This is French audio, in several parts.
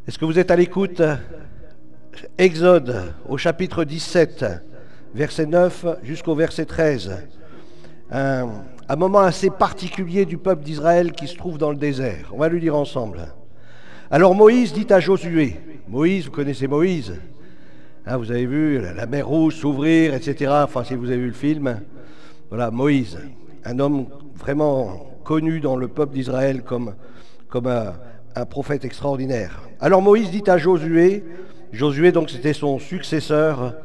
Est-ce que vous êtes à l'écoute? Exode au chapitre 17, verset 9 jusqu'au verset 13. Un moment assez particulier du peuple d'Israël qui se trouve dans le désert. On va le lire ensemble. Alors Moïse dit à Josué, Moïse, vous connaissez Moïse, hein, vous avez vu la mer Rouge s'ouvrir, etc. Enfin, si vous avez vu le film, voilà, Moïse, un homme vraiment connu dans le peuple d'Israël comme un prophète extraordinaire. Alors Moïse dit à Josué, donc c'était son successeur,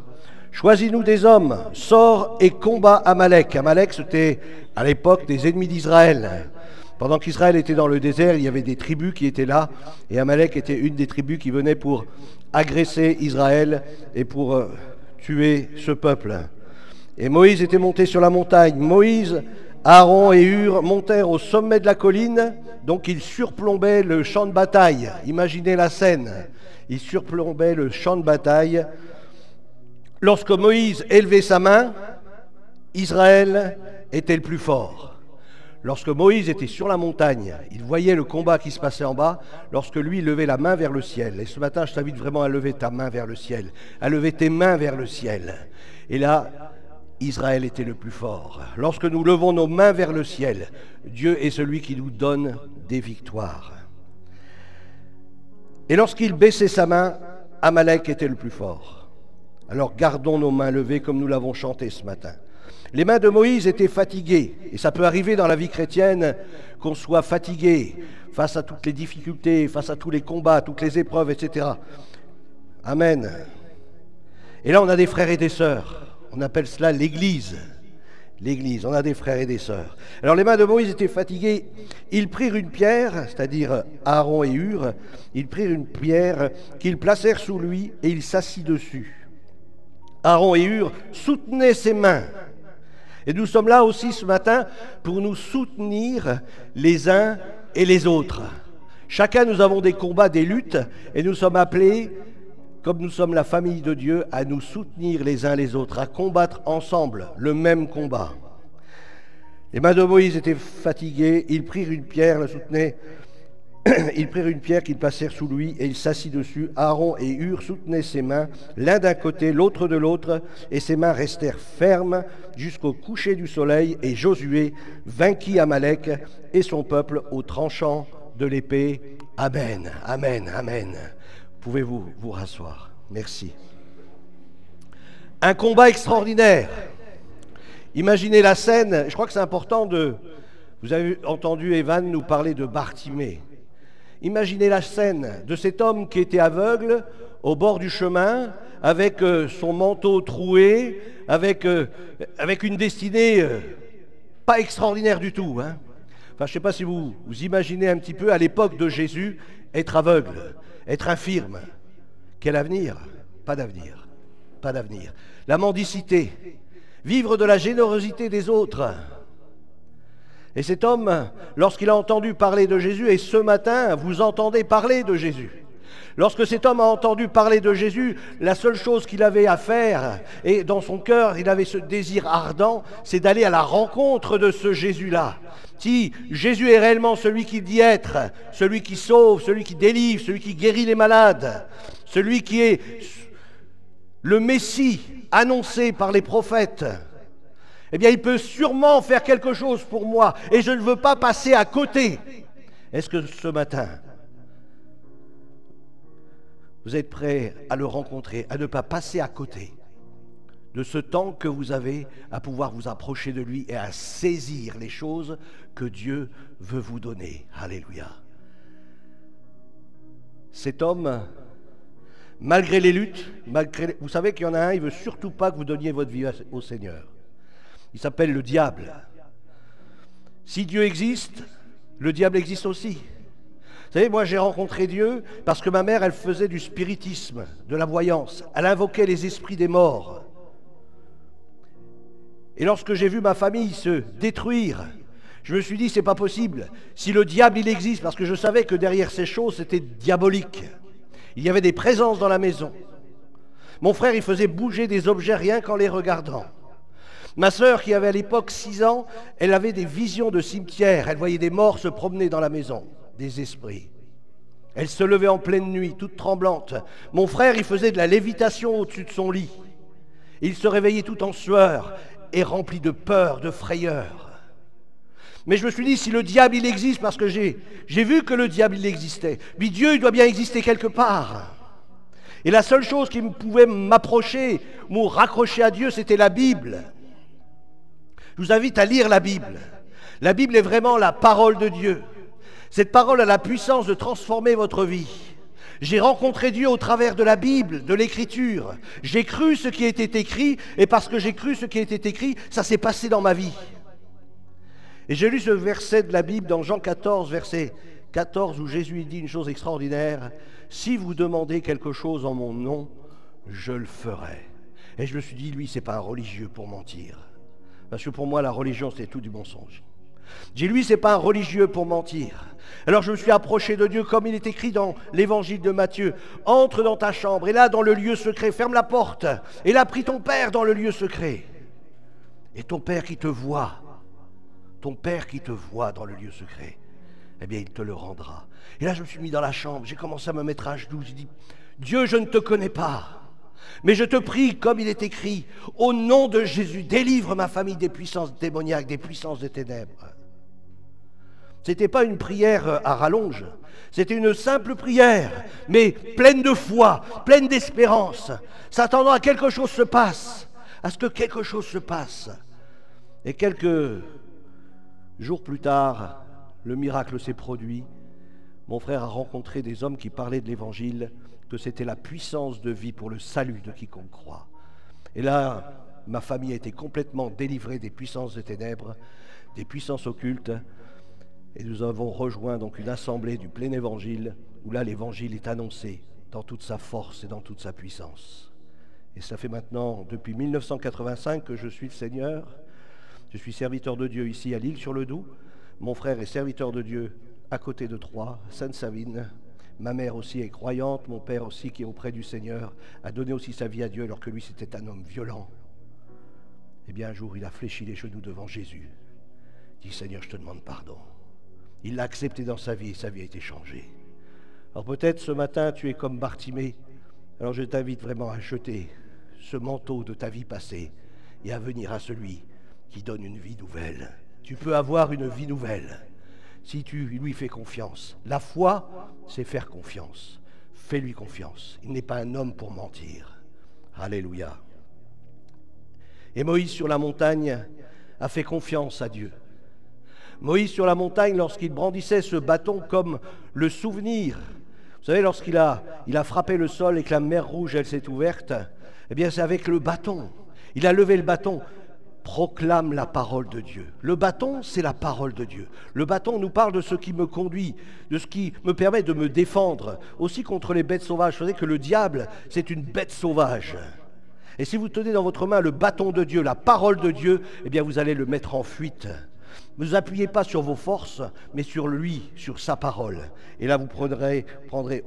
choisis-nous des hommes, sors et combat Amalek. Amalek, c'était à l'époque des ennemis d'Israël. Pendant qu'Israël était dans le désert, il y avait des tribus qui étaient là, et Amalek était une des tribus qui venait pour agresser Israël et pour tuer ce peuple. Et Moïse était monté sur la montagne. Moïse, Aaron et Hur montèrent au sommet de la colline, donc ils surplombaient le champ de bataille. Imaginez la scène, ils surplombaient le champ de bataille. Lorsque Moïse élevait sa main, Israël était le plus fort. Lorsque Moïse était sur la montagne, il voyait le combat qui se passait en bas, lorsque lui levait la main vers le ciel. Et ce matin, je t'invite vraiment à lever ta main vers le ciel, à lever tes mains vers le ciel. Et là, Israël était le plus fort. Lorsque nous levons nos mains vers le ciel, Dieu est celui qui nous donne des victoires. Et lorsqu'il baissait sa main, Amalek était le plus fort. Alors gardons nos mains levées comme nous l'avons chanté ce matin. Les mains de Moïse étaient fatiguées, et ça peut arriver dans la vie chrétienne qu'on soit fatigué face à toutes les difficultés, face à tous les combats, toutes les épreuves, etc. Amen. Et là, on a des frères et des sœurs. On appelle cela l'Église. L'Église, on a des frères et des sœurs. Alors les mains de Moïse étaient fatiguées. Ils prirent une pierre, c'est-à-dire Aaron et Hur, ils prirent une pierre qu'ils placèrent sous lui et il s'assit dessus. Aaron et Hur soutenaient ses mains. Et nous sommes là aussi ce matin pour nous soutenir les uns et les autres. Chacun, nous avons des combats, des luttes, et nous sommes appelés, comme nous sommes la famille de Dieu, à nous soutenir les uns les autres, à combattre ensemble le même combat. Les mains de Moïse étaient fatiguées, ils prirent une pierre, la soutenaient, ils prirent une pierre qu'ils passèrent sous lui et il s'assit dessus. Aaron et Hur soutenaient ses mains, l'un d'un côté, l'autre de l'autre, et ses mains restèrent fermes jusqu'au coucher du soleil, et Josué vainquit Amalek et son peuple au tranchant de l'épée. Amen, amen, amen. Pouvez-vous vous rasseoir? Merci. Un combat extraordinaire. Imaginez la scène. Je crois que c'est important de... Vous avez entendu Evan nous parler de Bartimée. Imaginez la scène de cet homme qui était aveugle au bord du chemin, avec son manteau troué, avec une destinée pas extraordinaire du tout. Hein. Enfin, je ne sais pas si vous imaginez un petit peu, à l'époque de Jésus, être aveugle, être infirme. Quel avenir? Pas d'avenir. Pas d'avenir. La mendicité, vivre de la générosité des autres. Et cet homme, lorsqu'il a entendu parler de Jésus, et ce matin, vous entendez parler de Jésus. Lorsque cet homme a entendu parler de Jésus, la seule chose qu'il avait à faire, et dans son cœur, il avait ce désir ardent, c'est d'aller à la rencontre de ce Jésus-là. Si Jésus est réellement celui qu'il dit être, celui qui sauve, celui qui délivre, celui qui guérit les malades, celui qui est le Messie annoncé par les prophètes, eh bien, il peut sûrement faire quelque chose pour moi, et je ne veux pas passer à côté. Est-ce que ce matin, vous êtes prêts à le rencontrer, à ne pas passer à côté de ce temps que vous avez à pouvoir vous approcher de lui et à saisir les choses que Dieu veut vous donner? Alléluia. Cet homme, malgré les luttes, vous savez qu'il y en a un, il ne veut surtout pas que vous donniez votre vie au Seigneur. Il s'appelle le diable. Si Dieu existe, le diable existe aussi. Vous savez, moi j'ai rencontré Dieu parce que ma mère, elle faisait du spiritisme, de la voyance. Elle invoquait les esprits des morts. Et lorsque j'ai vu ma famille se détruire, je me suis dit, c'est pas possible. Si le diable, il existe, parce que je savais que derrière ces choses, c'était diabolique. Il y avait des présences dans la maison. Mon frère, il faisait bouger des objets rien qu'en les regardant. Ma sœur, qui avait à l'époque 6 ans, elle avait des visions de cimetière. Elle voyait des morts se promener dans la maison, des esprits. Elle se levait en pleine nuit, toute tremblante. Mon frère, il faisait de la lévitation au-dessus de son lit. Il se réveillait tout en sueur et rempli de peur, de frayeur. Mais je me suis dit, si le diable, il existe, parce que j'ai vu que le diable, il existait, mais Dieu, il doit bien exister quelque part. Et la seule chose qui pouvait m'approcher, me raccrocher à Dieu, c'était la Bible. Je vous invite à lire la Bible. La Bible est vraiment la parole de Dieu. Cette parole a la puissance de transformer votre vie. J'ai rencontré Dieu au travers de la Bible, de l'Écriture. J'ai cru ce qui était écrit, et parce que j'ai cru ce qui était écrit, ça s'est passé dans ma vie. Et j'ai lu ce verset de la Bible dans Jean 14, verset 14, où Jésus dit une chose extraordinaire. « Si vous demandez quelque chose en mon nom, je le ferai. » Et je me suis dit, lui, c'est pas un religieux pour mentir. Parce que pour moi, la religion, c'est tout du mensonge. J'ai dit, lui, c'est pas un religieux pour mentir. Alors je me suis approché de Dieu comme il est écrit dans l'évangile de Matthieu. Entre dans ta chambre, et là, dans le lieu secret, ferme la porte. Et là, prie ton Père dans le lieu secret. Et ton Père qui te voit, ton Père qui te voit dans le lieu secret, eh bien, il te le rendra. Et là, je me suis mis dans la chambre, j'ai commencé à me mettre à genoux, j'ai dit, Dieu, je ne te connais pas, mais je te prie, comme il est écrit, au nom de Jésus, délivre ma famille des puissances démoniaques, des puissances des ténèbres. Ce n'était pas une prière à rallonge, c'était une simple prière, mais pleine de foi, pleine d'espérance, s'attendant à quelque chose se passe, à ce que quelque chose se passe. Et quelques jours plus tard, le miracle s'est produit. Mon frère a rencontré des hommes qui parlaient de l'Évangile, que c'était la puissance de vie pour le salut de quiconque croit. Et là, ma famille a été complètement délivrée des puissances des ténèbres, des puissances occultes, et nous avons rejoint donc une assemblée du plein Évangile, où là l'Évangile est annoncé dans toute sa force et dans toute sa puissance. Et ça fait maintenant, depuis 1985, que je suis le Seigneur. Je suis serviteur de Dieu ici à l'Île-sur-le-Doubs. Mon frère est serviteur de Dieu à côté de Troyes, Sainte-Savine. Ma mère aussi est croyante, mon père aussi qui est auprès du Seigneur, a donné aussi sa vie à Dieu alors que lui c'était un homme violent. Eh bien un jour il a fléchi les genoux devant Jésus. Il dit Seigneur, je te demande pardon. Il l'a accepté dans sa vie et sa vie a été changée. Alors peut-être ce matin tu es comme Bartimée. Alors je t'invite vraiment à jeter ce manteau de ta vie passée et à venir à celui qui donne une vie nouvelle. Tu peux avoir une vie nouvelle si tu lui fais confiance. La foi, c'est faire confiance. Fais-lui confiance. Il n'est pas un homme pour mentir. Alléluia. Et Moïse sur la montagne a fait confiance à Dieu. Moïse sur la montagne, lorsqu'il brandissait ce bâton comme le souvenir, vous savez, lorsqu'il a frappé le sol et que la mer Rouge, elle s'est ouverte, eh bien c'est avec le bâton. Il a levé le bâton. Proclame la parole de Dieu. Le bâton, c'est la parole de Dieu. Le bâton nous parle de ce qui me conduit, de ce qui me permet de me défendre, aussi contre les bêtes sauvages. Vous savez que le diable, c'est une bête sauvage. Et si vous tenez dans votre main le bâton de Dieu, la parole de Dieu, eh bien vous allez le mettre en fuite. Ne vous appuyez pas sur vos forces, mais sur lui, sur sa parole. Et là, vous prendrez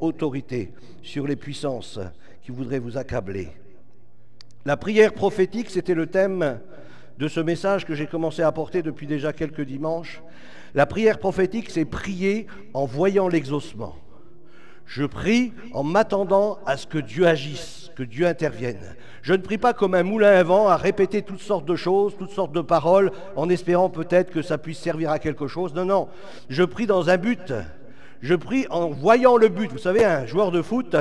autorité sur les puissances qui voudraient vous accabler. La prière prophétique, c'était le thème de ce message que j'ai commencé à apporter depuis déjà quelques dimanches. La prière prophétique, c'est prier en voyant l'exaucement. Je prie en m'attendant à ce que Dieu agisse, que Dieu intervienne. Je ne prie pas comme un moulin à vent à répéter toutes sortes de choses, toutes sortes de paroles, en espérant peut-être que ça puisse servir à quelque chose. Non, non, je prie dans un but. Je prie en voyant le but. Vous savez, un joueur de foot,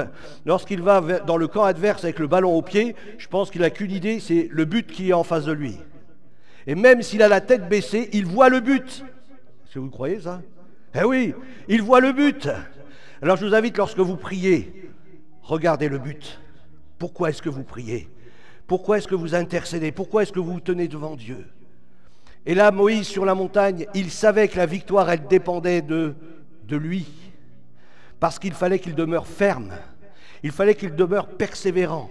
lorsqu'il va dans le camp adverse avec le ballon au pied, je pense qu'il n'a qu'une idée, c'est le but qui est en face de lui. Et même s'il a la tête baissée, il voit le but. Est-ce que vous croyez ça? Eh oui, il voit le but. Alors je vous invite, lorsque vous priez, regardez le but. Pourquoi est-ce que vous priez? Pourquoi est-ce que vous intercédez? Pourquoi est-ce que vous vous tenez devant Dieu? Et là, Moïse, sur la montagne, il savait que la victoire, elle dépendait de lui. Parce qu'il fallait qu'il demeure ferme. Il fallait qu'il demeure persévérant.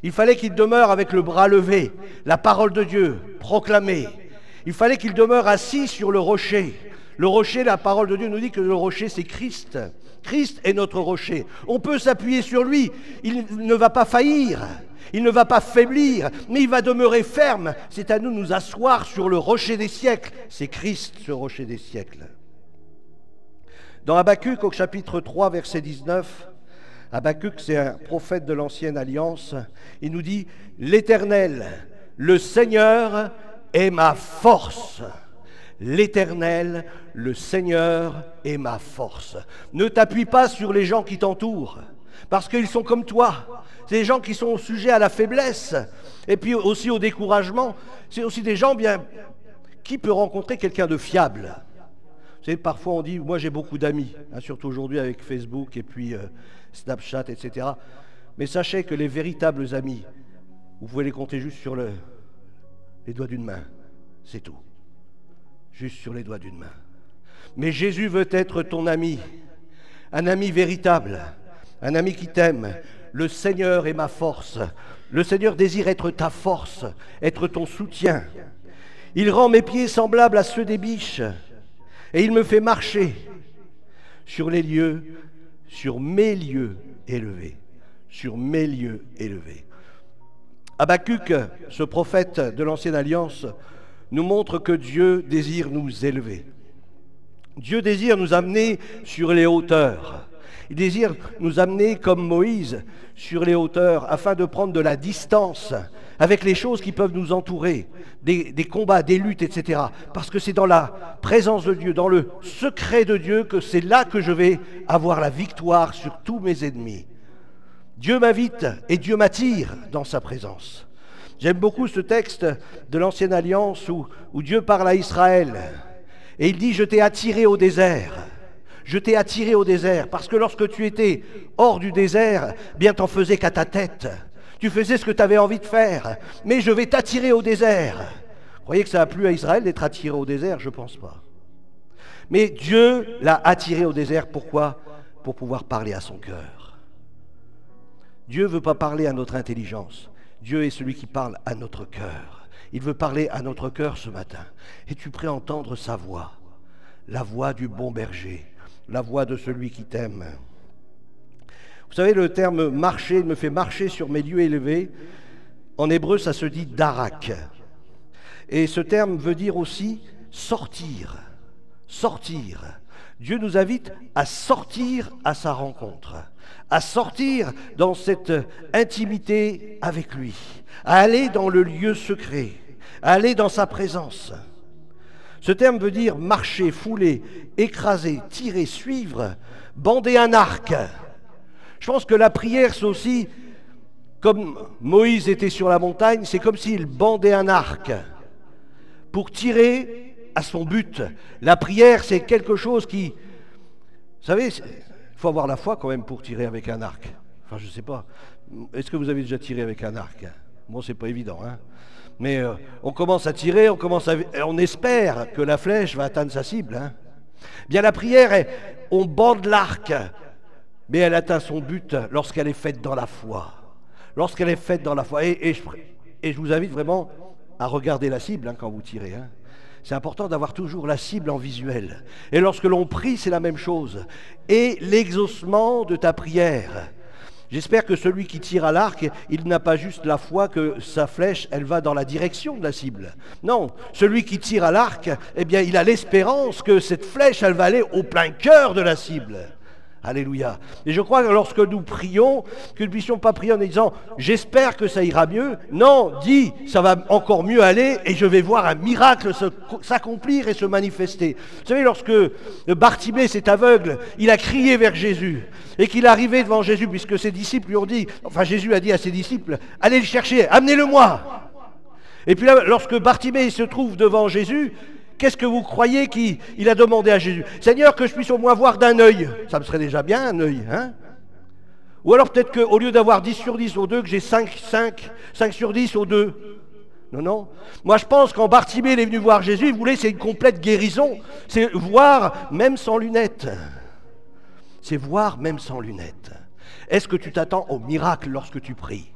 Il fallait qu'il demeure avec le bras levé, la parole de Dieu proclamée. Il fallait qu'il demeure assis sur le rocher. Le rocher, la parole de Dieu nous dit que le rocher, c'est Christ. Christ est notre rocher. On peut s'appuyer sur lui. Il ne va pas faillir. Il ne va pas faiblir, mais il va demeurer ferme. C'est à nous de nous asseoir sur le rocher des siècles. C'est Christ, ce rocher des siècles. Dans Habakkuk, au chapitre 3, verset 19, Habakkuk, c'est un prophète de l'Ancienne Alliance, il nous dit « L'Éternel, le Seigneur est ma force. L'Éternel, le Seigneur est ma force. » Ne t'appuie pas sur les gens qui t'entourent, parce qu'ils sont comme toi. C'est des gens qui sont sujets à la faiblesse, et puis aussi au découragement. C'est aussi des gens bien... Qui peut rencontrer quelqu'un de fiable? Vous savez, parfois on dit, moi j'ai beaucoup d'amis, surtout aujourd'hui avec Facebook et puis Snapchat, etc. Mais sachez que les véritables amis, vous pouvez les compter juste sur les doigts d'une main. C'est tout. Juste sur les doigts d'une main. Mais Jésus veut être ton ami, un ami véritable, un ami qui t'aime. Le Seigneur est ma force. Le Seigneur désire être ta force, être ton soutien. Il rend mes pieds semblables à ceux des biches, et il me fait marcher sur les lieux, sur mes lieux élevés, sur mes lieux élevés. Habakkuk, ce prophète de l'Ancienne Alliance, nous montre que Dieu désire nous élever. Dieu désire nous amener sur les hauteurs. Il désire nous amener comme Moïse sur les hauteurs afin de prendre de la distance avec les choses qui peuvent nous entourer, des combats, des luttes, etc. Parce que c'est dans la présence de Dieu, dans le secret de Dieu, que c'est là que je vais avoir la victoire sur tous mes ennemis. Dieu m'invite et Dieu m'attire dans sa présence. J'aime beaucoup ce texte de l'Ancienne Alliance où Dieu parle à Israël. Et il dit « Je t'ai attiré au désert ». Je t'ai attiré au désert, parce que lorsque tu étais hors du désert, bien t'en faisais qu'à ta tête. Tu faisais ce que tu avais envie de faire, mais je vais t'attirer au désert. Vous croyez que ça a plu à Israël d'être attiré au désert? Je ne pense pas. Mais Dieu l'a attiré au désert, pourquoi? Pour pouvoir parler à son cœur. Dieu ne veut pas parler à notre intelligence. Dieu est celui qui parle à notre cœur. Il veut parler à notre cœur ce matin. Es-tu prêt à entendre sa voix? La voix du bon berger, la voix de celui qui t'aime. Vous savez, le terme « marcher », il me fait marcher sur mes lieux élevés. En hébreu, ça se dit « darak ». Et ce terme veut dire aussi « sortir ». Sortir. Dieu nous invite à sortir à sa rencontre, à sortir dans cette intimité avec lui, à aller dans le lieu secret, à aller dans sa présence. Ce terme veut dire marcher, fouler, écraser, tirer, suivre, bander un arc. Je pense que la prière, c'est aussi, comme Moïse était sur la montagne, c'est comme s'il bandait un arc pour tirer à son but. La prière, c'est quelque chose qui... Vous savez, il faut avoir la foi quand même pour tirer avec un arc. Enfin, je ne sais pas. Est-ce que vous avez déjà tiré avec un arc? Bon, c'est pas évident, hein. Mais on commence à tirer, on espère que la flèche va atteindre sa cible. Hein. Bien, la prière, on bande l'arc, mais elle atteint son but lorsqu'elle est faite dans la foi. Lorsqu'elle est faite dans la foi. Et je vous invite vraiment à regarder la cible quand vous tirez. Hein. C'est important d'avoir toujours la cible en visuel. Et lorsque l'on prie, c'est la même chose. Et l'exaucement de ta prière. J'espère que celui qui tire à l'arc, il n'a pas juste la foi que sa flèche, elle va dans la direction de la cible. Non, celui qui tire à l'arc, eh bien, il a l'espérance que cette flèche, elle va aller au plein cœur de la cible. Alléluia. Et je crois que lorsque nous prions, que nous ne puissions pas prier en disant « j'espère que ça ira mieux ». Non, dis « ça va encore mieux aller et je vais voir un miracle s'accomplir et se manifester ». Vous savez, lorsque Bartimée, cet aveugle, il a crié vers Jésus et qu'il est arrivé devant Jésus, puisque ses disciples lui ont dit, enfin Jésus a dit à ses disciples « allez le chercher, amenez-le-moi ». Et puis là, lorsque Bartimée se trouve devant Jésus, qu'est-ce que vous croyez qu'il a demandé à Jésus? Seigneur, que je puisse au moins voir d'un œil. Ça me serait déjà bien, un œil. Hein? Ou alors peut-être qu'au lieu d'avoir 10 sur 10 aux 2, que j'ai 5 sur 10 aux 2. Non, non. Moi, je pense quand Bartimée est venu voir Jésus, il voulait, c'est une complète guérison. C'est voir même sans lunettes. C'est voir même sans lunettes. Est-ce que tu t'attends au miracle lorsque tu pries?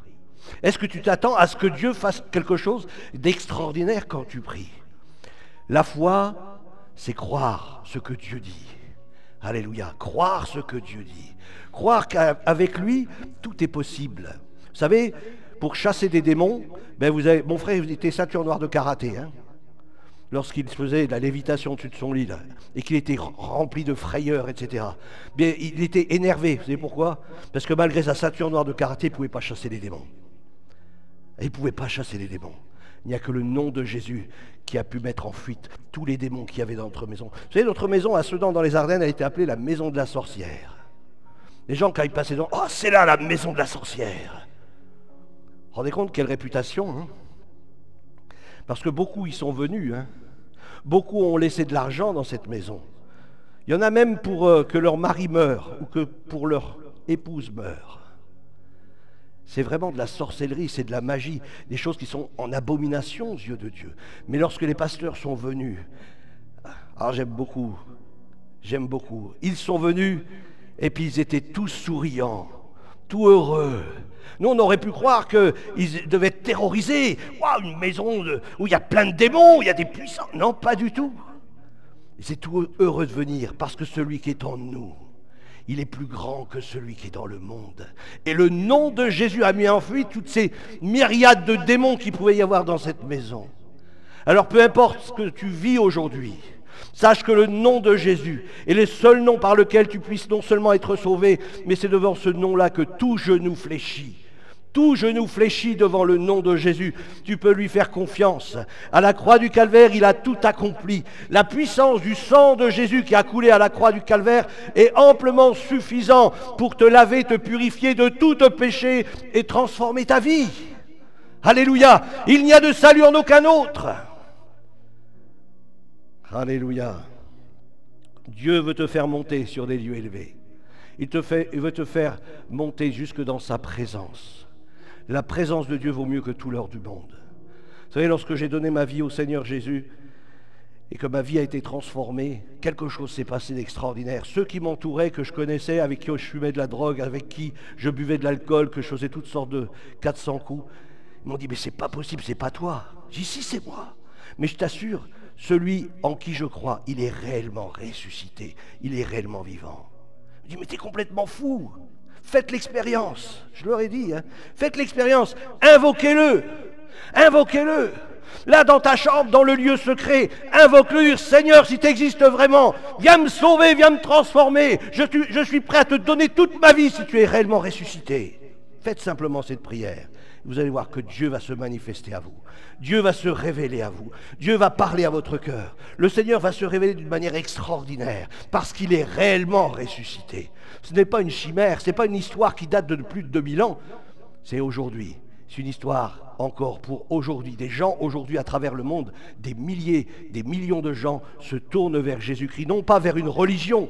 Est-ce que tu t'attends à ce que Dieu fasse quelque chose d'extraordinaire quand tu pries? La foi, c'est croire ce que Dieu dit. Alléluia, croire ce que Dieu dit. Croire qu'avec lui, tout est possible. Vous savez, pour chasser des démons, mon frère, il était ceinture noire de karaté. Hein. lorsqu'il faisait de la lévitation au-dessus de son lit, là, et qu'il était rempli de frayeur, etc., bien, il était énervé. Vous savez pourquoi? Parce que malgré sa ceinture noire de karaté, il ne pouvait pas chasser les démons. Il ne pouvait pas chasser les démons. Il n'y a que le nom de Jésus qui a pu mettre en fuite tous les démons qu'il y avait dans notre maison. Vous savez, notre maison à Sedan, dans les Ardennes, a été appelée la maison de la sorcière. Les gens, quand ils passaient devant, « Oh, c'est là la maison de la sorcière !» Vous vous rendez compte quelle réputation, hein? Parce que beaucoup y sont venus, hein? Beaucoup ont laissé de l'argent dans cette maison. Il y en a même pour que leur mari meure ou que pour leur épouse meure. C'est vraiment de la sorcellerie, c'est de la magie, des choses qui sont en abomination aux yeux de Dieu. Mais lorsque les pasteurs sont venus, alors j'aime beaucoup, ils sont venus et puis ils étaient tous souriants, tout heureux. Nous, on aurait pu croire qu'ils devaient être terrorisés. Waouh, une maison où il y a plein de démons, où il y a des puissants. Non, pas du tout. Ils étaient tout heureux de venir parce que celui qui est en nous, il est plus grand que celui qui est dans le monde. Et le nom de Jésus a mis en fuite toutes ces myriades de démons qu'il pouvait y avoir dans cette maison. Alors peu importe ce que tu vis aujourd'hui, sache que le nom de Jésus est le seul nom par lequel tu puisses non seulement être sauvé, mais c'est devant ce nom-là que tout genou fléchit. Tout genou fléchit devant le nom de Jésus. Tu peux lui faire confiance. À la croix du Calvaire, il a tout accompli. La puissance du sang de Jésus qui a coulé à la croix du Calvaire est amplement suffisant pour te laver, te purifier de tout péché et transformer ta vie. Alléluia. Il n'y a de salut en aucun autre. Alléluia. Dieu veut te faire monter sur des lieux élevés. Il veut te faire monter jusque dans sa présence. La présence de Dieu vaut mieux que tout l'or du monde. Vous savez, lorsque j'ai donné ma vie au Seigneur Jésus et que ma vie a été transformée, quelque chose s'est passé d'extraordinaire. Ceux qui m'entouraient, que je connaissais, avec qui je fumais de la drogue, avec qui je buvais de l'alcool, que je faisais toutes sortes de 400 coups, ils m'ont dit, mais c'est pas possible, c'est pas toi. J'ai dit, si, c'est moi. Mais je t'assure, celui en qui je crois, il est réellement ressuscité, il est réellement vivant. Je dis, mais t'es complètement fou. Faites l'expérience, je leur ai dit, hein. Faites l'expérience, invoquez-le, invoquez-le. Là dans ta chambre, dans le lieu secret, invoque-le, Seigneur, si tu existes vraiment, viens me sauver, viens me transformer, je suis prêt à te donner toute ma vie si tu es réellement ressuscité. Faites simplement cette prière. Vous allez voir que Dieu va se manifester à vous. Dieu va se révéler à vous. Dieu va parler à votre cœur. Le Seigneur va se révéler d'une manière extraordinaire parce qu'il est réellement ressuscité. Ce n'est pas une chimère, ce n'est pas une histoire qui date de plus de 2000 ans. C'est aujourd'hui. C'est une histoire encore pour aujourd'hui. Des gens aujourd'hui à travers le monde, des milliers, des millions de gens se tournent vers Jésus-Christ, non pas vers une religion,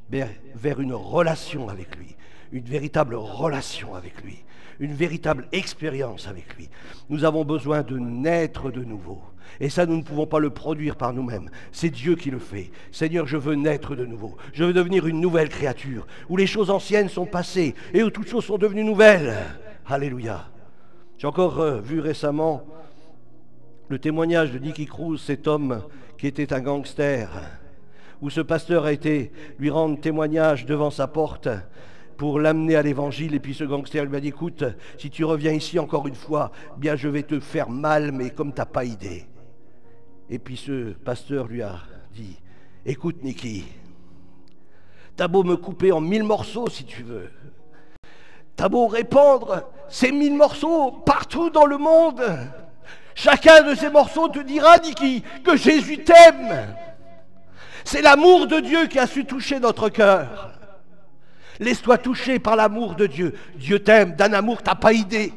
mais vers une relation avec lui. Une véritable relation avec lui. Une véritable expérience avec lui. Nous avons besoin de naître de nouveau. Et ça, nous ne pouvons pas le produire par nous-mêmes. C'est Dieu qui le fait. Seigneur, je veux naître de nouveau. Je veux devenir une nouvelle créature, où les choses anciennes sont passées et où toutes choses sont devenues nouvelles. Alléluia. J'ai encore vu récemment le témoignage de Nicky Cruz, cet homme qui était un gangster, où ce pasteur a été lui rendre témoignage devant sa porte pour l'amener à l'évangile, et puis ce gangster lui a dit, écoute, si tu reviens ici encore une fois, bien je vais te faire mal, mais comme tu n'as pas idée. Et puis ce pasteur lui a dit, écoute Nicky, t'as beau me couper en 1000 morceaux si tu veux, t'as beau répandre ces 1000 morceaux partout dans le monde, chacun de ces morceaux te dira, Nicky, que Jésus t'aime. C'est l'amour de Dieu qui a su toucher notre cœur. Laisse-toi toucher par l'amour de Dieu. Dieu t'aime, d'un amour, t'as pas idée.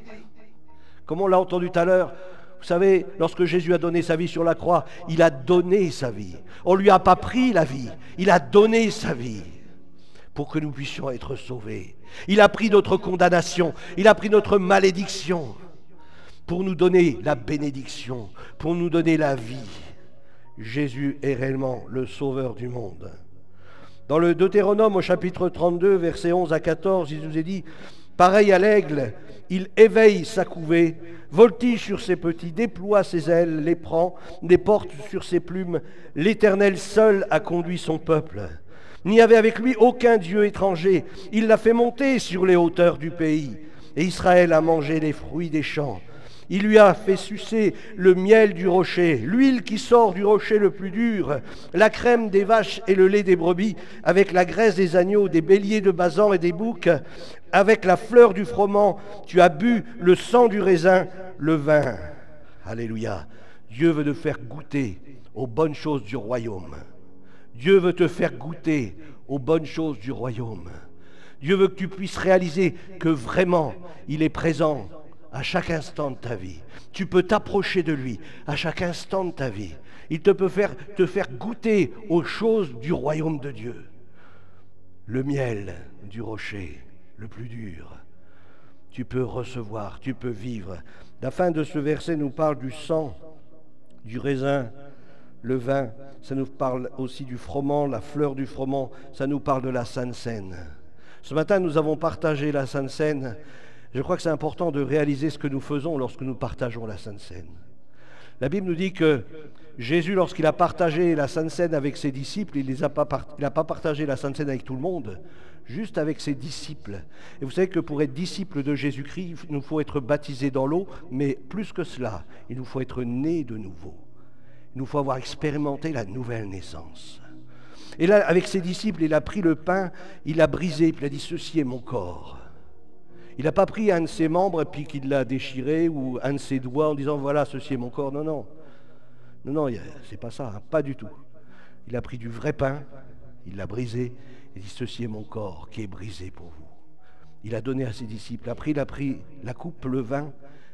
Comme on l'a entendu tout à l'heure, vous savez, lorsque Jésus a donné sa vie sur la croix, il a donné sa vie. On ne lui a pas pris la vie, il a donné sa vie pour que nous puissions être sauvés. Il a pris notre condamnation, il a pris notre malédiction pour nous donner la bénédiction, pour nous donner la vie. Jésus est réellement le sauveur du monde. Dans le Deutéronome au chapitre 32, versets 11 à 14, il nous est dit, pareil à l'aigle, il éveille sa couvée, voltige sur ses petits, déploie ses ailes, les prend, les porte sur ses plumes. L'Éternel seul a conduit son peuple. Il n'y avait avec lui aucun dieu étranger. Il l'a fait monter sur les hauteurs du pays. Et Israël a mangé les fruits des champs. Il lui a fait sucer le miel du rocher, l'huile qui sort du rocher le plus dur, la crème des vaches et le lait des brebis, avec la graisse des agneaux, des béliers de Basan et des boucs, avec la fleur du froment. Tu as bu le sang du raisin, le vin. Alléluia. Dieu veut te faire goûter aux bonnes choses du royaume. Dieu veut te faire goûter aux bonnes choses du royaume. Dieu veut que tu puisses réaliser que vraiment, il est présent à chaque instant de ta vie. Tu peux t'approcher de lui à chaque instant de ta vie. Il peut te faire goûter aux choses du royaume de Dieu. Le miel du rocher, le plus dur. Tu peux recevoir, tu peux vivre. La fin de ce verset nous parle du sang, du raisin, le vin. Ça nous parle aussi du froment, la fleur du froment. Ça nous parle de la Sainte Seine. Ce matin, nous avons partagé la Sainte Seine. Je crois que c'est important de réaliser ce que nous faisons lorsque nous partageons la Sainte Seine. La Bible nous dit que Jésus, lorsqu'il a partagé la Sainte Seine avec ses disciples, il n'a pas partagé la Sainte Seine avec tout le monde, juste avec ses disciples. Et vous savez que pour être disciple de Jésus-Christ, il nous faut être baptisé dans l'eau, mais plus que cela, il nous faut être né de nouveau. Il nous faut avoir expérimenté la nouvelle naissance. Et là, avec ses disciples, il a pris le pain, il l'a brisé, puis il a dit « Ceci est mon corps ». Il n'a pas pris un de ses membres et puis qu'il l'a déchiré, ou un de ses doigts en disant « Voilà, ceci est mon corps ». Non, non. Non, c'est pas ça, hein, pas du tout. Il a pris du vrai pain, il l'a brisé, et dit « Ceci est mon corps qui est brisé pour vous ». Il a donné à ses disciples. Après, il a pris la coupe, le vin,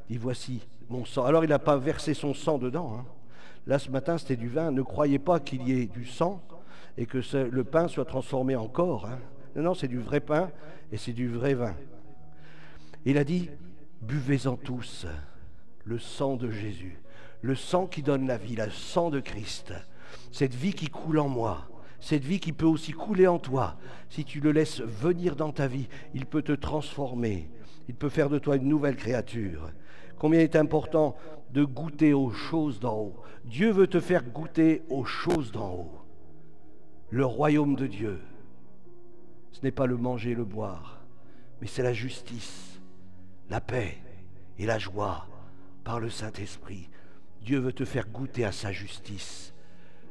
il dit « Voici mon sang ». Alors, il n'a pas versé son sang dedans. Hein. Là, ce matin, c'était du vin. Ne croyez pas qu'il y ait du sang et que le pain soit transformé en corps. Hein. Non, non, c'est du vrai pain et c'est du vrai vin. Il a dit, buvez-en tous le sang de Jésus, le sang qui donne la vie, le sang de Christ, cette vie qui coule en moi, cette vie qui peut aussi couler en toi. Si tu le laisses venir dans ta vie, il peut te transformer, il peut faire de toi une nouvelle créature. Combien il est important de goûter aux choses d'en haut. Dieu veut te faire goûter aux choses d'en haut. Le royaume de Dieu, ce n'est pas le manger et le boire, mais c'est la justice, la paix et la joie par le Saint-Esprit. Dieu veut te faire goûter à sa justice,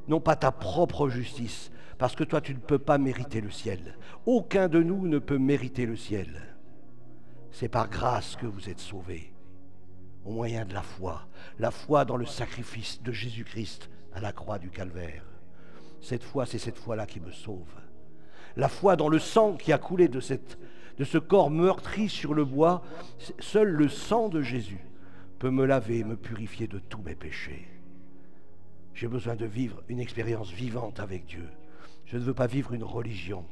non pas ta propre justice, parce que toi tu ne peux pas mériter le ciel. Aucun de nous ne peut mériter le ciel. C'est par grâce que vous êtes sauvés, au moyen de la foi dans le sacrifice de Jésus-Christ à la croix du Calvaire. Cette foi, c'est cette foi-là qui me sauve. La foi dans le sang qui a coulé de ce corps meurtri sur le bois, seul le sang de Jésus peut me laver, me purifier de tous mes péchés. J'ai besoin de vivre une expérience vivante avec Dieu. Je ne veux pas vivre une religion.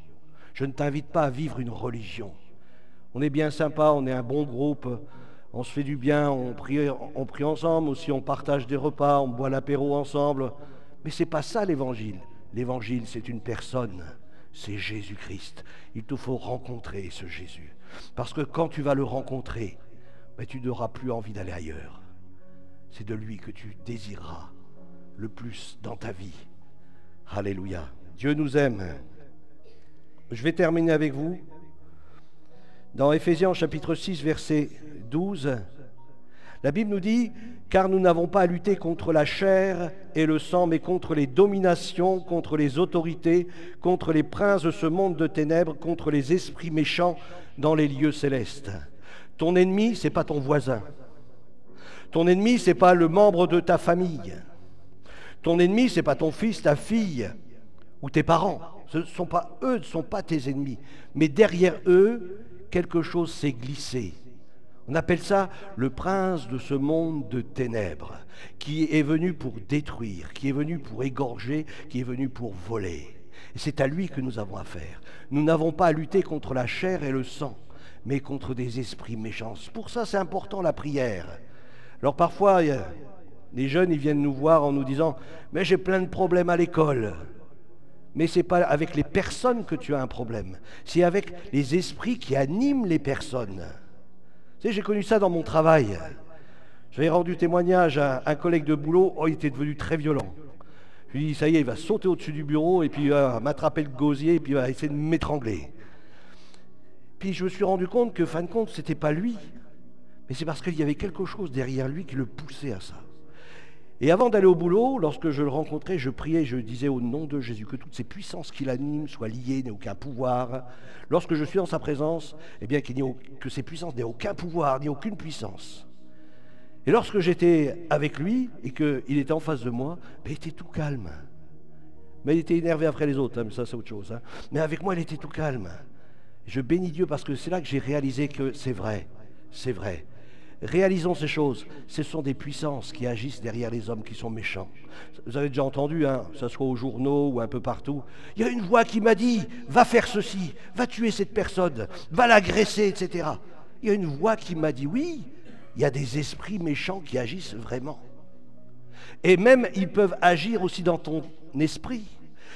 Je ne t'invite pas à vivre une religion. On est bien sympa, on est un bon groupe, on se fait du bien, on prie ensemble, aussi on partage des repas, on boit l'apéro ensemble. Mais ce n'est pas ça l'évangile. L'évangile, c'est une personne, c'est Jésus-Christ. Il te faut rencontrer ce Jésus. Parce que quand tu vas le rencontrer, tu n'auras plus envie d'aller ailleurs. C'est de lui que tu désireras le plus dans ta vie. Alléluia. Dieu nous aime. Je vais terminer avec vous. Dans Éphésiens chapitre 6, verset 12, la Bible nous dit « Car nous n'avons pas à lutter contre la chair et le sang, mais contre les dominations, contre les autorités, contre les princes de ce monde de ténèbres, contre les esprits méchants dans les lieux célestes. » Ton ennemi, ce n'est pas ton voisin. Ton ennemi, ce n'est pas le membre de ta famille. Ton ennemi, ce n'est pas ton fils, ta fille ou tes parents. Eux ne sont pas tes ennemis. Mais derrière eux, quelque chose s'est glissé. On appelle ça le prince de ce monde de ténèbres, qui est venu pour détruire, qui est venu pour égorger, qui est venu pour voler. Et c'est à lui que nous avons affaire. Nous n'avons pas à lutter contre la chair et le sang, mais contre des esprits méchants. Pour ça, c'est important la prière. Alors parfois, les jeunes, ils viennent nous voir en nous disant « Mais j'ai plein de problèmes à l'école ». Mais ce n'est pas avec les personnes que tu as un problème, c'est avec les esprits qui animent les personnes. Tu sais, j'ai connu ça dans mon travail. J'avais rendu témoignage à un collègue de boulot, il était devenu très violent. Je lui ai dit, ça y est, il va sauter au-dessus du bureau et puis il va m'attraper le gosier et puis il va essayer de m'étrangler. Puis je me suis rendu compte que, fin de compte, ce n'était pas lui, Mais c'est parce qu'il y avait quelque chose derrière lui qui le poussait à ça. Et avant d'aller au boulot, lorsque je le rencontrais, je priais, je disais au nom de Jésus que toutes ces puissances qui l'animent soient liées, n'aient aucun pouvoir. Lorsque je suis en sa présence, eh bien que ces puissances n'aient aucun pouvoir, ni aucune puissance. Et lorsque j'étais avec lui et qu'il était en face de moi, il était tout calme. Mais il était énervé après les autres, mais ça c'est autre chose. Mais avec moi, il était tout calme. Je bénis Dieu parce que c'est là que j'ai réalisé que c'est vrai, c'est vrai. Réalisons ces choses. Ce sont des puissances qui agissent derrière les hommes qui sont méchants. Vous avez déjà entendu, que ce soit aux journaux ou un peu partout. Il y a une voix qui m'a dit, va faire ceci, va tuer cette personne, va l'agresser, etc. Il y a une voix qui m'a dit, oui, il y a des esprits méchants qui agissent vraiment. Et même, ils peuvent agir aussi dans ton esprit.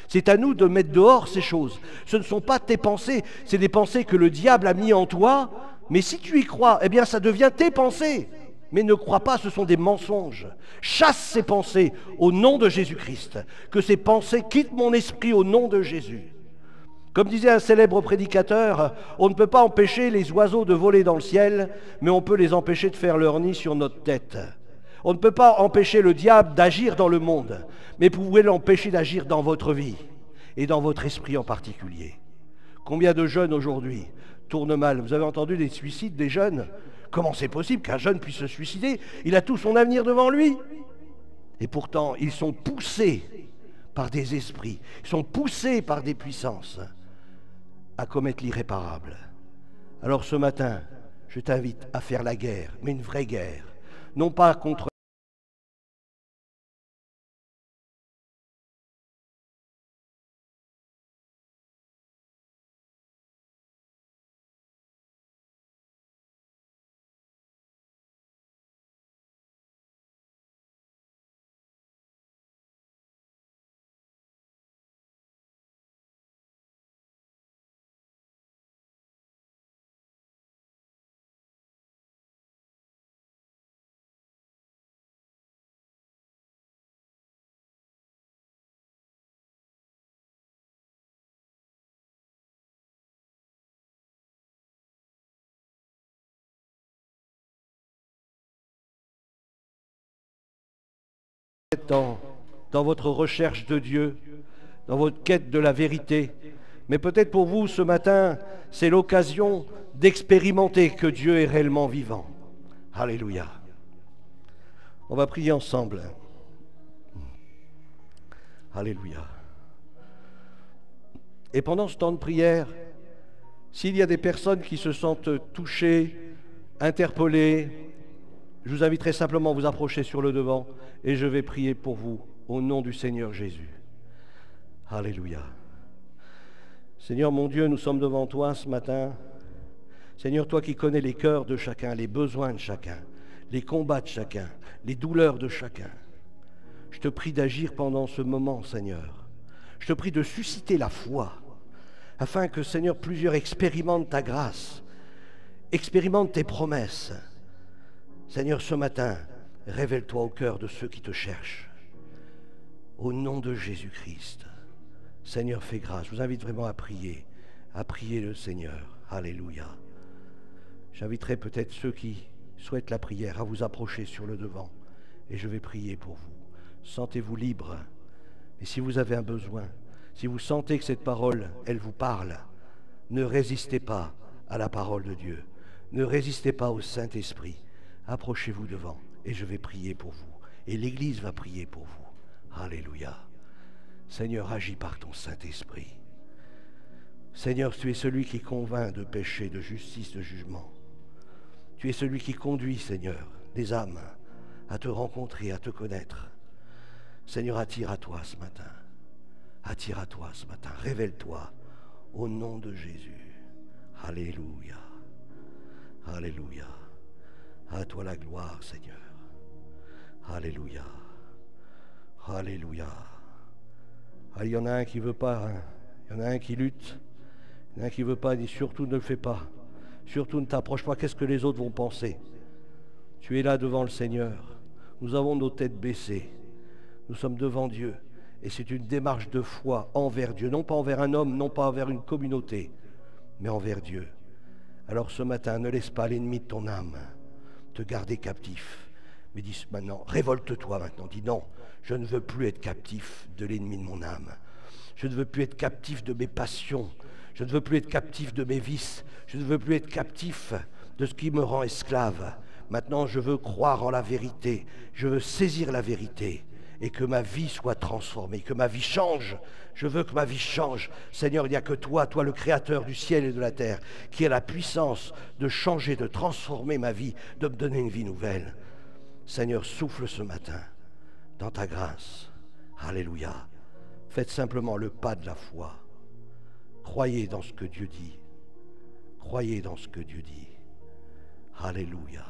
C'est à nous de mettre dehors ces choses. Ce ne sont pas tes pensées, c'est des pensées que le diable a mis en toi. Mais si tu y crois, eh bien ça devient tes pensées. Mais ne crois pas, ce sont des mensonges. Chasse ces pensées au nom de Jésus-Christ. Que ces pensées quittent mon esprit au nom de Jésus. Comme disait un célèbre prédicateur, on ne peut pas empêcher les oiseaux de voler dans le ciel, mais on peut les empêcher de faire leur nid sur notre tête. On ne peut pas empêcher le diable d'agir dans le monde, mais vous pouvez l'empêcher d'agir dans votre vie et dans votre esprit en particulier. Combien de jeunes aujourd'hui tournent mal? Vous avez entendu des suicides des jeunes? Comment c'est possible qu'un jeune puisse se suicider? Il a tout son avenir devant lui. Et pourtant, ils sont poussés par des esprits, ils sont poussés par des puissances à commettre l'irréparable. Alors ce matin, je t'invite à faire la guerre, mais une vraie guerre, non pas contre dans votre recherche de Dieu, dans votre quête de la vérité. Mais peut-être pour vous, ce matin, c'est l'occasion d'expérimenter que Dieu est réellement vivant. Alléluia. On va prier ensemble. Alléluia. Et pendant ce temps de prière, s'il y a des personnes qui se sentent touchées, interpellées, je vous inviterai simplement à vous approcher sur le devant et je vais prier pour vous au nom du Seigneur Jésus. Alléluia. Seigneur mon Dieu, nous sommes devant toi ce matin. Seigneur, toi qui connais les cœurs de chacun, les besoins de chacun, les combats de chacun, les douleurs de chacun. Je te prie d'agir pendant ce moment, Seigneur. Je te prie de susciter la foi, afin que, Seigneur, plusieurs expérimentent ta grâce, expérimentent tes promesses. Seigneur, ce matin, révèle-toi au cœur de ceux qui te cherchent. Au nom de Jésus-Christ, Seigneur, fais grâce. Je vous invite vraiment à prier le Seigneur. Alléluia. J'inviterai peut-être ceux qui souhaitent la prière à vous approcher sur le devant et je vais prier pour vous. Sentez-vous libre. Et si vous avez un besoin, si vous sentez que cette parole, elle vous parle, ne résistez pas à la parole de Dieu. Ne résistez pas au Saint-Esprit. Approchez-vous devant et je vais prier pour vous. Et l'Église va prier pour vous. Alléluia. Seigneur, agis par ton Saint-Esprit. Seigneur, tu es celui qui convainc de péché, de justice, de jugement. Tu es celui qui conduit, Seigneur, des âmes à te rencontrer, à te connaître. Seigneur, attire à toi ce matin. Attire à toi ce matin. Révèle-toi au nom de Jésus. Alléluia. Alléluia. À toi la gloire, Seigneur. Alléluia. Alléluia. Ah, il y en a un qui ne veut pas, hein. Il y en a un qui lutte. Il y en a un qui ne veut pas, dit surtout ne le fais pas. Surtout ne t'approche pas, qu'est-ce que les autres vont penser? Tu es là devant le Seigneur. Nous avons nos têtes baissées. Nous sommes devant Dieu. Et c'est une démarche de foi envers Dieu. Non pas envers un homme, non pas envers une communauté, mais envers Dieu. Alors ce matin, ne laisse pas l'ennemi de ton âme te garder captif. Mais dis maintenant, révolte-toi maintenant. Dis non, je ne veux plus être captif de l'ennemi de mon âme. Je ne veux plus être captif de mes passions. Je ne veux plus être captif de mes vices. Je ne veux plus être captif de ce qui me rend esclave. Maintenant, je veux croire en la vérité. Je veux saisir la vérité et que ma vie soit transformée, que ma vie change. Je veux que ma vie change. Seigneur, il n'y a que toi le Créateur du ciel et de la terre, qui a la puissance de changer, de transformer ma vie, de me donner une vie nouvelle. Seigneur, souffle ce matin dans ta grâce. Alléluia. Faites simplement le pas de la foi. Croyez dans ce que Dieu dit. Croyez dans ce que Dieu dit. Alléluia.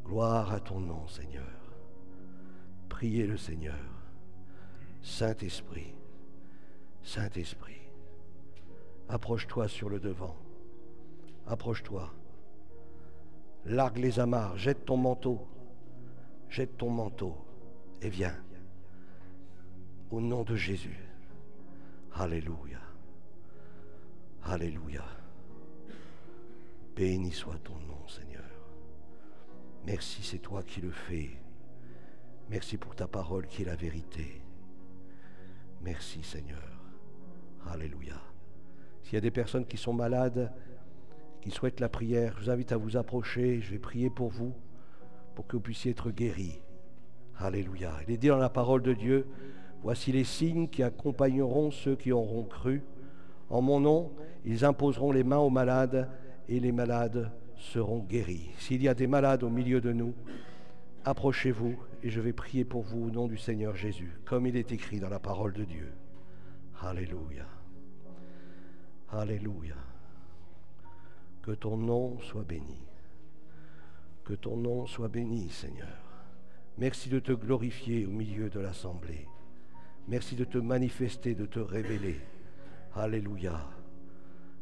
Gloire à ton nom, Seigneur. Priez le Seigneur. Saint-Esprit, Saint-Esprit, approche-toi sur le devant. Approche-toi. Largue les amarres, jette ton manteau et viens. Au nom de Jésus. Alléluia. Alléluia. Béni soit ton nom, Seigneur. Merci, c'est toi qui le fais. Merci pour ta parole qui est la vérité. Merci, Seigneur. Alléluia. S'il y a des personnes qui sont malades, qui souhaitent la prière, je vous invite à vous approcher. Je vais prier pour vous, pour que vous puissiez être guéris. Alléluia. Il est dit dans la parole de Dieu, voici les signes qui accompagneront ceux qui auront cru. En mon nom, ils imposeront les mains aux malades et les malades seront guéris. S'il y a des malades au milieu de nous, approchez-vous et je vais prier pour vous au nom du Seigneur Jésus, comme il est écrit dans la parole de Dieu. Alléluia. Alléluia. Que ton nom soit béni. Que ton nom soit béni, Seigneur. Merci de te glorifier au milieu de l'assemblée. Merci de te manifester, de te révéler. Alléluia.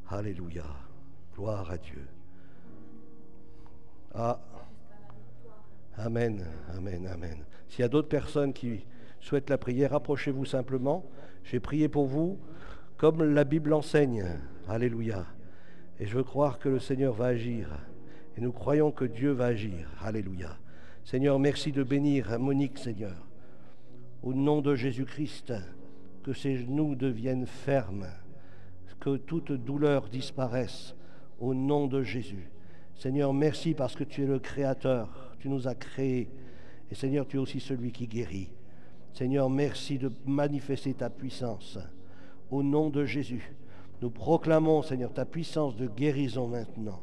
Alléluia. Gloire à Dieu. Ah. Amen, amen, amen. S'il y a d'autres personnes qui souhaitent la prière, approchez-vous simplement. J'ai prié pour vous comme la Bible enseigne. Alléluia. Et je veux croire que le Seigneur va agir. Et nous croyons que Dieu va agir. Alléluia. Seigneur, merci de bénir Monique, Seigneur. Au nom de Jésus-Christ, que ses genoux deviennent fermes, que toute douleur disparaisse. Au nom de Jésus. Seigneur, merci parce que tu es le Créateur. Tu nous as créés. Et Seigneur, tu es aussi celui qui guérit. Seigneur, merci de manifester ta puissance. Au nom de Jésus, nous proclamons, Seigneur, ta puissance de guérison maintenant.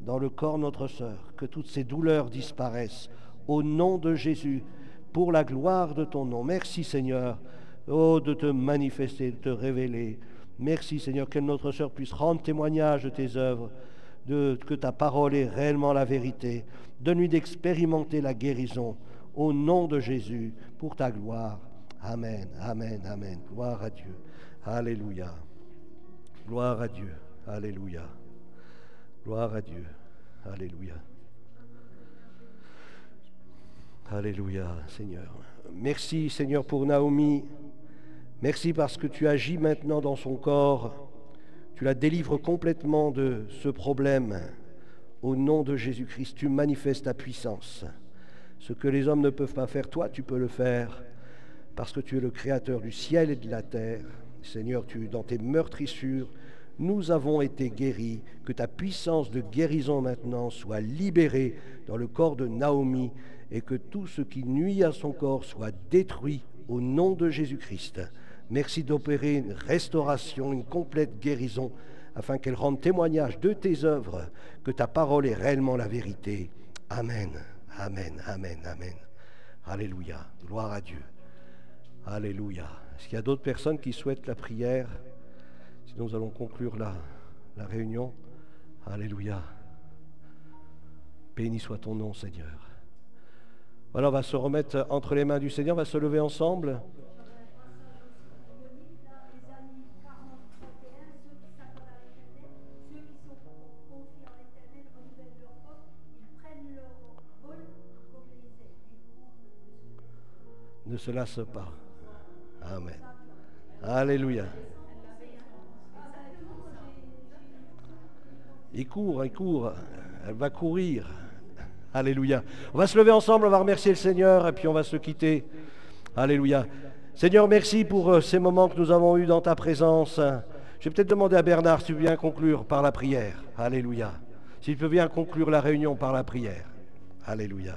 Dans le corps de notre sœur, que toutes ces douleurs disparaissent. Au nom de Jésus, pour la gloire de ton nom. Merci, Seigneur, oh, de te manifester, de te révéler. Merci, Seigneur, que notre sœur puisse rendre témoignage de tes œuvres, que ta parole est réellement la vérité. Donne-lui d'expérimenter la guérison au nom de Jésus, pour ta gloire. Amen, amen, amen. Gloire à Dieu. Alléluia. Gloire à Dieu. Alléluia. Gloire à Dieu. Alléluia. Alléluia, Seigneur. Merci, Seigneur, pour Naomi. Merci parce que tu agis maintenant dans son corps. Tu la délivres complètement de ce problème. Au nom de Jésus-Christ, tu manifestes ta puissance. Ce que les hommes ne peuvent pas faire, toi, tu peux le faire. Parce que tu es le Créateur du ciel et de la terre. Seigneur, dans tes meurtrissures, nous avons été guéris. Que ta puissance de guérison maintenant soit libérée dans le corps de Naomi et que tout ce qui nuit à son corps soit détruit au nom de Jésus-Christ. Merci d'opérer une restauration, une complète guérison, afin qu'elle rende témoignage de tes œuvres, que ta parole est réellement la vérité. Amen, amen, amen, amen. Alléluia, gloire à Dieu. Alléluia. Est-ce qu'il y a d'autres personnes qui souhaitent la prière? Sinon, nous allons conclure la réunion. Alléluia. Béni soit ton nom, Seigneur. Voilà, on va se remettre entre les mains du Seigneur, on va se lever ensemble. Ne se lasse pas. Amen. Alléluia. Il court, elle va courir. Alléluia. On va se lever ensemble, on va remercier le Seigneur et puis on va se quitter. Alléluia. Seigneur, merci pour ces moments que nous avons eus dans ta présence. Je vais peut-être demander à Bernard si tu veux bien conclure par la prière. Alléluia. S'il peut bien conclure la réunion par la prière. Alléluia.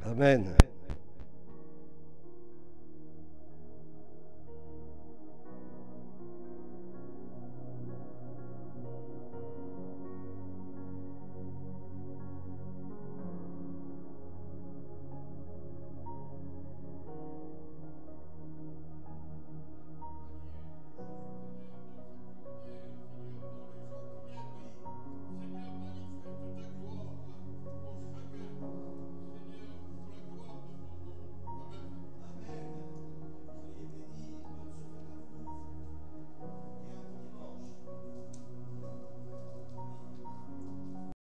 Amen.